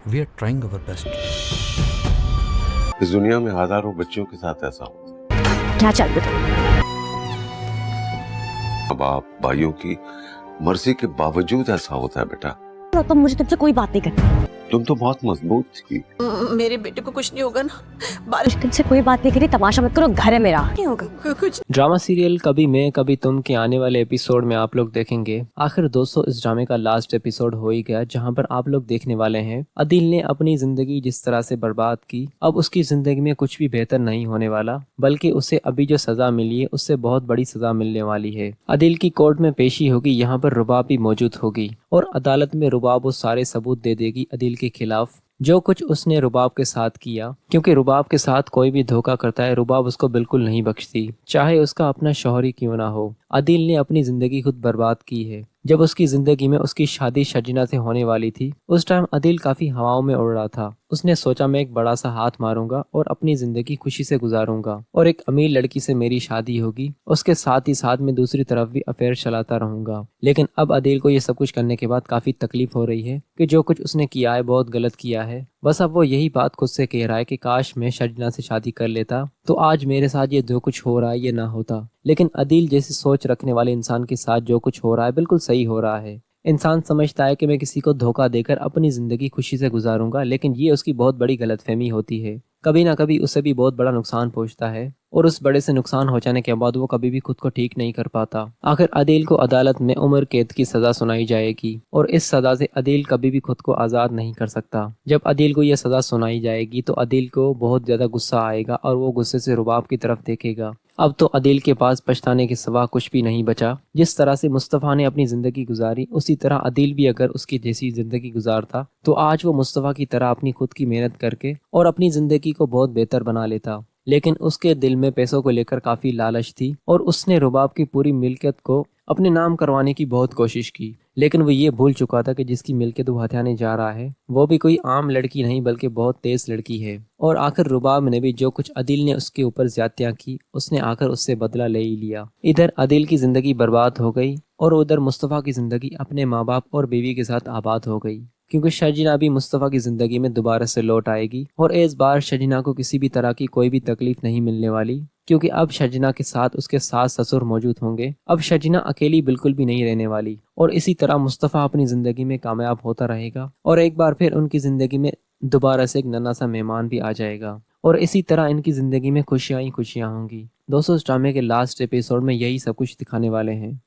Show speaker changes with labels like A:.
A: We are trying our best.
B: इस दुनिया में हजारों बच्चों के साथ ऐसा होता है।
C: क्या चाहते तुम?
B: अब आप भाइयों की मर्जी के बावजूद ऐसा होता है बेटा।
C: तो मुझे तुमसे कोई बात नहीं करनी।
B: तुम तो बहुत मजबूत थी।
D: मेरे बेटे को कुछ नहीं होगा ना? बारिश
C: तुमसे कोई बात नहीं करी, तमाशा मत करो, घर है मेरा।
D: नहीं होगा कुछ।
E: ड्रामा सीरियल कभी मैं कभी तुम के आने वाले एपिसोड में आप लोग देखेंगे। आखिर दोस्तों इस ड्रामे का लास्ट एपिसोड हो ही गया, जहां पर आप लोग देखने वाले हैं अदिल ने अपनी जिंदगी जिस तरह से बर्बाद की। अब उसकी जिंदगी में कुछ भी बेहतर नहीं होने वाला, बल्कि उसे अभी जो सजा मिली है उससे बहुत बड़ी सजा मिलने वाली है। अदिल की कोर्ट में पेशी होगी, यहाँ पर रुबाब भी मौजूद होगी और अदालत में रुबाब वो सारे सबूत दे देगी अदिल के खिलाफ जो कुछ उसने रुबाब के साथ किया, क्योंकि रुबाब के साथ कोई भी धोखा करता है रुबाब उसको बिल्कुल नहीं बख्शती, चाहे उसका अपना शौहर ही क्यों ना हो। अदिल ने अपनी जिंदगी खुद बर्बाद की है। जब उसकी जिंदगी में उसकी शादी शजीना से होने वाली थी उस टाइम अदिल काफी हवाओं में उड़ रहा था। उसने सोचा मैं एक बड़ा सा हाथ मारूंगा और अपनी जिंदगी खुशी से गुजारूंगा और एक अमीर लड़की से मेरी शादी होगी, उसके साथ ही साथ मैं दूसरी तरफ भी अफेयर चलाता रहूंगा। लेकिन अब अदिल को ये सब कुछ करने के बाद काफी तकलीफ हो रही है कि जो कुछ उसने किया है बहुत गलत किया है। बस अब वो यही बात खुद से कह रहा है कि काश मैं शजीना से शादी कर लेता तो आज मेरे साथ ये जो कुछ हो रहा है ये ना होता। लेकिन अदिल जैसी सोच रखने वाले इंसान के साथ जो कुछ हो रहा है बिल्कुल सही हो रहा है। इंसान समझता है कि मैं किसी को धोखा देकर अपनी जिंदगी खुशी से गुजारूंगा, लेकिन ये उसकी बहुत बड़ी गलतफहमी होती है। कभी ना कभी उसे भी बहुत बड़ा नुकसान पहुंचता है और उस बड़े से नुकसान हो जाने के बाद वो कभी भी खुद को ठीक नहीं कर पाता। आखिर अदिल को अदालत में उम्र कैद की सजा सुनाई जाएगी और इस सजा से अदिल कभी भी खुद को आज़ाद नहीं कर सकता। जब अदिल को यह सजा सुनाई जाएगी तो अदिल को बहुत ज्यादा गुस्सा आएगा और वो गुस्से से रुबाब की तरफ देखेगा। अब तो अदिल के पास पछताने के सिवा कुछ भी नहीं बचा। जिस तरह से मुस्तफ़ा ने अपनी जिंदगी गुजारी उसी तरह अदिल भी अगर उसकी जैसी जिंदगी गुजारता तो आज वो मुस्तफ़ा की तरह अपनी खुद की मेहनत करके और अपनी जिंदगी को बहुत बेहतर बना लेता। लेकिन उसके दिल में पैसों को लेकर काफी लालच थी और उसने रुबाब की पूरी मिल्कियत को अपने नाम करवाने की बहुत कोशिश की, लेकिन वो ये भूल चुका था कि जिसकी मिल्कियत वो हथियाने जा रहा है वो भी कोई आम लड़की नहीं बल्कि बहुत तेज लड़की है। और आखिर रुबाब ने भी जो कुछ अदिल ने उसके ऊपर ज्यादतियां की उसने आकर उससे बदला ले ही लिया। इधर अदिल की जिंदगी बर्बाद हो गई और उधर मुस्तफ़ा की जिंदगी अपने माँ बाप और बीवी के साथ आबाद हो गई, क्योंकि शजीना भी मुस्तफ़ा की ज़िंदगी में दोबारा से लौट आएगी और इस बार शजीना को किसी भी तरह की कोई भी तकलीफ नहीं मिलने वाली, क्योंकि अब शजीना के साथ उसके सास ससुर मौजूद होंगे। अब शजीना अकेली बिल्कुल भी नहीं रहने वाली और इसी तरह मुस्तफ़ा अपनी ज़िंदगी में कामयाब होता रहेगा और एक बार फिर उनकी ज़िंदगी में दोबारा से एक नन्हा सा मेहमान भी आ जाएगा और इसी तरह इनकी ज़िंदगी में खुशियाँ ही खुशियाँ होंगी। दोस्तों इस ड्रामे के लास्ट एपिसोड में यही सब कुछ दिखाने वाले हैं।